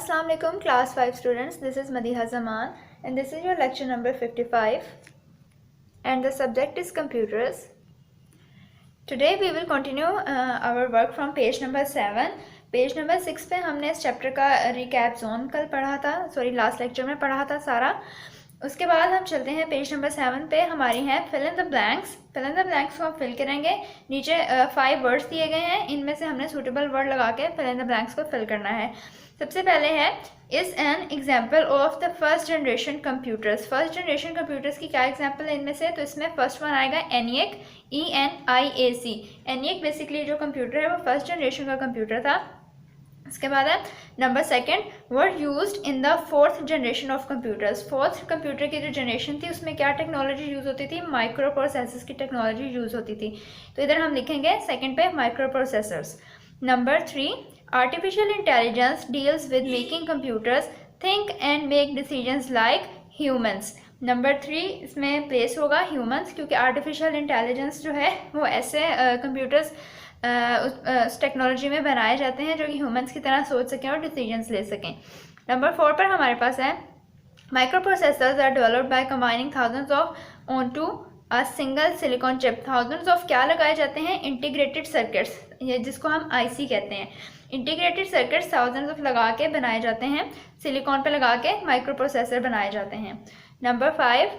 Assalamu alaikum class 5 students, this is Madiha Zaman and this is your lecture number 55 and the subject is computers. Today we will continue our work from page number 7. Page number 6 पे हमने इस chapter का recap zone कल पढ़ा था, last lecture में पढ़ा था सारा। उसके बाद हम चलते हैं पेज नंबर 7 पे। हमारी हैं fill in the blanks. Fill in the blanks को हम फिल करेंगे। नीचे 5 वर्ड्स दिए गए हैं, इनमें से हमने सूटेबल वर्ड लगा के फिल इन द ब्लैंक्स को फिल करना है। सबसे पहले है is an example of the first generation computers. First generation computers की क्या एग्जाम्पल है इनमें से? तो इसमें फर्स्ट वन आएगा ENIAC, ENIAC। ENIAC बेसिकली जो कंप्यूटर है वो फर्स्ट जनरेशन का कंप्यूटर था। इसके बाद है number 2 word used in the fourth generation of computers. Fourth computer की जो जनरेशन थी उसमें क्या टेक्नोलॉजी यूज़ होती थी? माइक्रो प्रोसेसर्स की टेक्नोलॉजी यूज़ होती थी। तो इधर हम लिखेंगे सेकंड पे micro processors. Number 3 artificial intelligence deals with making computers think and make decisions like humans. Number 3 इसमें प्लेस होगा ह्यूमंस, क्योंकि आर्टिफिशियल इंटेलिजेंस जो है वो ऐसे कंप्यूटर्स उस टेक्नोलॉजी में बनाए जाते हैं जो कि ह्यूमंस की तरह सोच सकें और डिसीजंस ले सकें। नंबर 4 पर हमारे पास है microprocessors are developed by combining thousands of onto a single silicon chip. Thousands of क्या लगाए जाते हैं? इंटीग्रेटेड सर्किट्स, ये जिसको हम IC कहते हैं। इंटीग्रेटेड सर्किट्स थाउजेंड्स ऑफ लगा के बनाए जाते हैं, सिलिकॉन पे लगा के माइक्रो प्रोसेसर बनाए जाते हैं। Number 5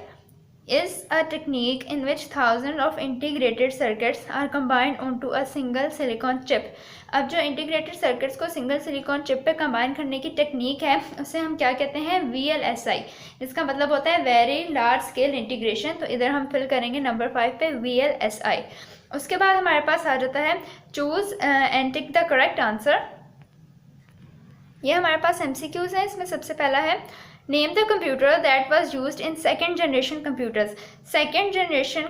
is a technique in which thousands of integrated circuits are combined onto a single silicon chip। अब जो integrated circuits को single silicon chip पे combine करने की टेक्निक है उसे हम क्या कहते हैं? VLSI। इसका मतलब होता है very large scale integration। तो इधर हम फिल करेंगे नंबर 5 पे VLSI। उसके बाद हमारे पास आ जाता है choose and tick the correct answer। ये हमारे पास MCQs हैं। इसमें सबसे पहला है name the computer that was used in second generation computers. Second generation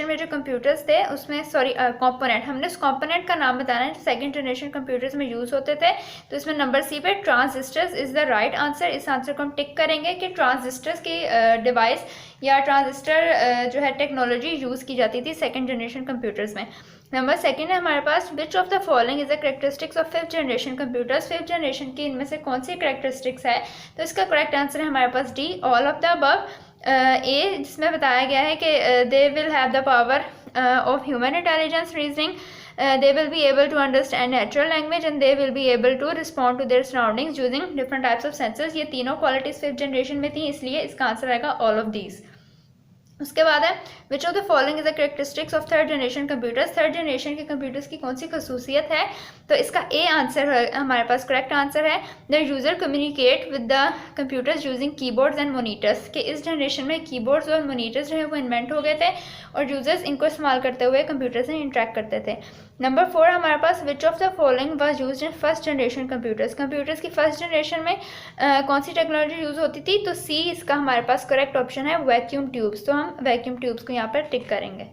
में जो कंप्यूटर्स थे उसमें कंपोनेंट, हमने उस कंपोनेंट का नाम बताना है जो सेकेंड जनरेशन कंप्यूटर्स में यूज़ होते थे। तो इसमें नंबर C पे transistors is the right answer. इस आंसर को हम टिक करेंगे कि ट्रांजिस्टर्स की डिवाइस या ट्रांजिस्टर जो है टेक्नोलॉजी यूज़ की जाती थी सेकेंड जनरेशन कंप्यूटर्स में। नंबर 2 है हमारे पास which of the following is the characteristics of fifth generation computers. Fifth generation की इनमें से कौन सी करेक्टरिस्टिक्स है? तो इसका करेक्ट आंसर है हमारे पास D all of the above. A जिसमें बताया गया है कि they will have the power of human intelligence reasoning, they will be able to understand natural language and they will be able to respond to their surroundings using different types of senses। ये तीनों qualities fifth generation में थी, इसलिए इसका answer आएगा all of these. उसके बाद है विच of the following is the characteristics of third generation computers. Third generation के कंप्यूटर्स की कौन सी खसूसियत है? तो इसका A आंसर हमारे पास करेक्ट आंसर है the user communicate with the computers using keyboards and monitors. कि इस जनरेशन में कीबोर्ड्स और मोनीटर्स जो है वो इन्वेंट हो गए थे और यूजर्स इनको इस्तेमाल करते हुए कंप्यूटर से इंटरेक्ट करते थे। नंबर 4 हमारे पास which of the following was used in first generation computers. Computers की फर्स्ट जनरेशन में कौन सी टेक्नोलॉजी यूज़ होती थी? तो C इसका हमारे पास करेक्ट ऑप्शन है वैक्यूम ट्यूब्स। तो हम वैक्यूम ट्यूब्स को यहाँ पर टिक करेंगे।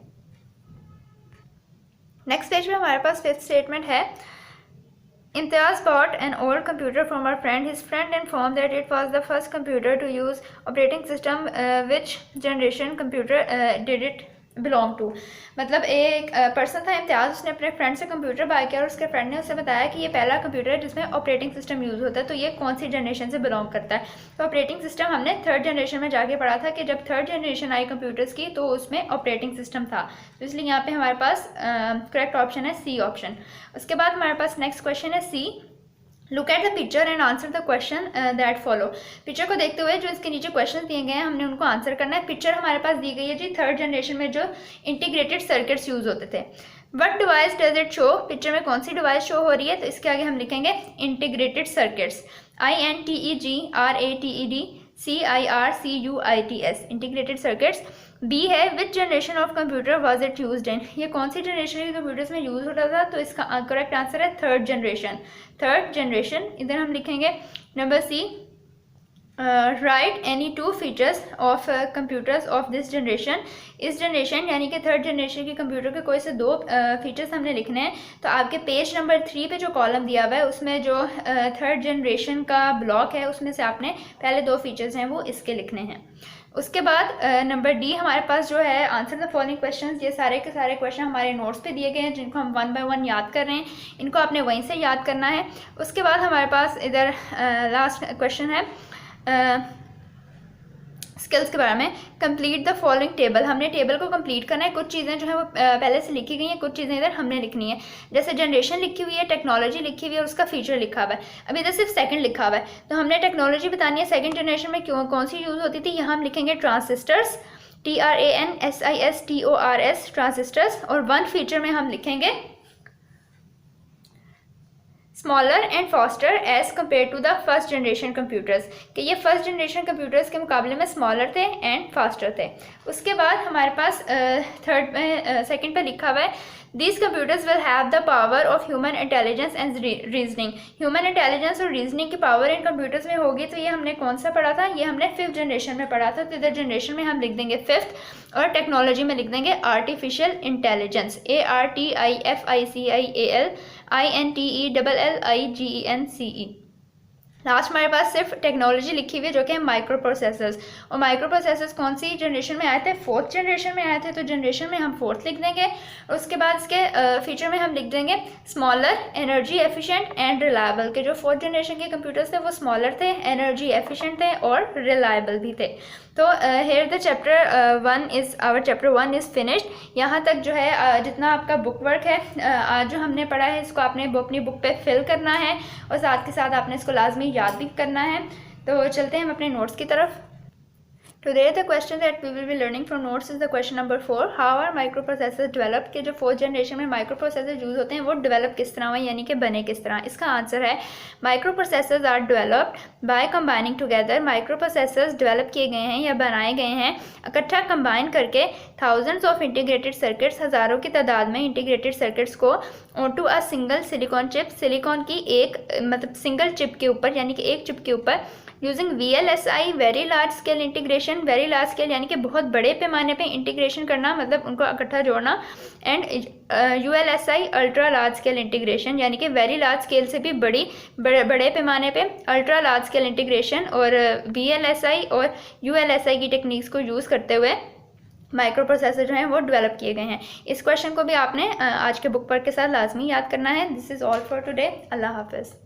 नेक्स्ट पेज पे हमारे पास फिफ्थ स्टेटमेंट है Imtiaz bought an old computer from her friend. His friend informed that it was the first computer to use operating system. Which generation computer did it belong to? मतलब एक person था इम्तियाज़, उसने अपने friend से computer bye किया और उसके friend ने उसे बताया कि ये पहला कंप्यूटर है जिसमें ऑपरेटिंग सिस्टम यूज़ होता है। तो ये कौन सी जनरेशन से बिलोंग करता है? तो ऑपरेटिंग सिस्टम हमने थर्ड जनरेशन में जाके पढ़ा था कि जब थर्ड जनरेशन आई कंप्यूटर्स की तो उसमें ऑपरेटिंग सिस्टम था। तो इसलिए यहाँ पे हमारे पास करेक्ट ऑप्शन है C ऑप्शन। उसके बाद हमारे पास नेक्स्ट क्वेश्चन है C look at the picture and answer the question that follow. Picture को देखते हुए जो इसके नीचे क्वेश्चन दिए गए हैं हमने उनको आंसर करना है। पिक्चर हमारे पास दी गई है जी थर्ड जनरेशन में जो इंटीग्रेटेड सर्किट्स यूज़ होते थे। What device does it show? Picture में कौन सी डिवाइस शो हो रही है? तो इसके आगे हम लिखेंगे integrated circuits, INTEGRATED integrated circuits. B है विच generation of computer was it used in. ये कौन सी जनरेशन के कंप्यूटर्स में यूज़ होता था? तो इसका करेक्ट आंसर है थर्ड जनरेशन। इधर हम लिखेंगे number C right any 2 features of computers of this generation. इस जनरेशन यानी कि थर्ड जनरेशन के कंप्यूटर के कोई से 2 फीचर्स हमने लिखने हैं। तो आपके पेज नंबर 3 पे जो कॉलम दिया हुआ है उसमें जो थर्ड जनरेशन का ब्लॉक है उसमें से आपने पहले 2 फीचर्स हैं वो इसके लिखने हैं। उसके बाद नंबर डी हमारे पास जो है आंसर द फॉलोइंग क्वेश्चंस, ये सारे के सारे क्वेश्चन हमारे नोट्स पे दिए गए हैं जिनको हम 1 बाय 1 याद कर रहे हैं, इनको आपने वहीं से याद करना है। उसके बाद हमारे पास इधर लास्ट क्वेश्चन है स्किल्स के बारे में। कंप्लीट द फॉलोइंग टेबल, हमने टेबल को कंप्लीट करना है। कुछ चीज़ें जो है वो पहले से लिखी गई हैं, कुछ चीज़ें इधर हमने लिखनी है। जैसे जनरेशन लिखी हुई है, टेक्नोलॉजी लिखी हुई है, उसका फीचर लिखा हुआ है। अभी इधर सिर्फ सेकंड लिखा हुआ है, तो हमने टेक्नोलॉजी बतानी है सेकंड जनरेशन में कौन सी यूज़ होती थी। यहाँ हम लिखेंगे ट्रांसिस्टर्स, TRANSISTORS ट्रांसिस्टर्स, और वन फीचर में हम लिखेंगे smaller and faster as compared to the first generation computers, कि ये फर्स्ट जनरेशन कंप्यूटर्स के मुकाबले में स्मॉलर थे एंड फास्टर थे। उसके बाद हमारे पास थर्ड में सेकंड पे लिखा हुआ है these computers will have the power of human intelligence and reasoning. Human intelligence और रीजनिंग की पावर इन कंप्यूटर्स में होगी। तो ये हमने कौन सा पढ़ा था, ये हमने 5th जनरेशन में पढ़ा था। तो इधर जनरेशन में हम लिख देंगे 5th, और टेक्नोलॉजी में लिख देंगे आर्टिफिशियल इंटेलिजेंस, ARTIFICIALINTELLIGENCE। लास्ट हमारे पास सिर्फ टेक्नोलॉजी लिखी हुई है जो कि है माइक्रो प्रोसेसर्स। और माइक्रो प्रोसेसर्स कौन सी जनरेशन में आए थे, 4th जनरेशन में आए थे। तो जनरेशन में हम 4th लिख देंगे। उसके बाद इसके फीचर में हम लिख देंगे smaller, energy efficient and reliable, के जो 4th जनरेशन के कंप्यूटर्स थे वो स्मॉलर थे, एनर्जी एफिशिएंट थे और रिलायबल भी थे। तो here the chapter 1 is finished. यहाँ तक जो है जितना आपका बुक वर्क है आज जो हमने पढ़ा है, इसको आपने अपनी बुक पे फिल करना है और साथ के साथ आपने इसको लाजमी याद भी करना है। तो चलते हैं हम अपने नोट्स की तरफ। Today the question that we will be learning from notes is the question number 4, how are microprocessors developed, के जो 4th जनरेशन में माइक्रोप्रोसेसर यूज़ होते हैं वो डेवलप किस तरह हुए, यानी कि बने किस तरह। इसका आंसर है microprocessors are developed by combining together. Microprocessors develop किए गए हैं या बनाए गए हैं इकट्ठा कंबाइन करके थाउजेंड्स ऑफ इंटीग्रेटेड सर्किट्स, हज़ारों की तादाद में इंटीग्रेटेड सर्किट्स को to a single silicon chip, silicon की एक मतलब सिंगल चिप के ऊपर, यानी कि एक चिप के ऊपर, using VLSI very large scale integration. Very large scale यानी कि बहुत बड़े पैमाने पे इंटीग्रेशन करना, मतलब उनको इकट्ठा जोड़ना। And ULSI ultra large scale integration, यानी कि वेरी लार्ज स्केल से भी बड़े पैमाने पे अल्ट्रा लार्ज स्केल इंटीग्रेशन। और VLSI और ULSI की टेक्निक्स को यूज़ करते हुए माइक्रो प्रोसेसर जो हैं वो डेवलप किए गए हैं। इस क्वेश्चन को भी आपने आज के बुक वर्क के साथ लाजमी याद करना है। This is all for today. अल्लाह हाफिज़।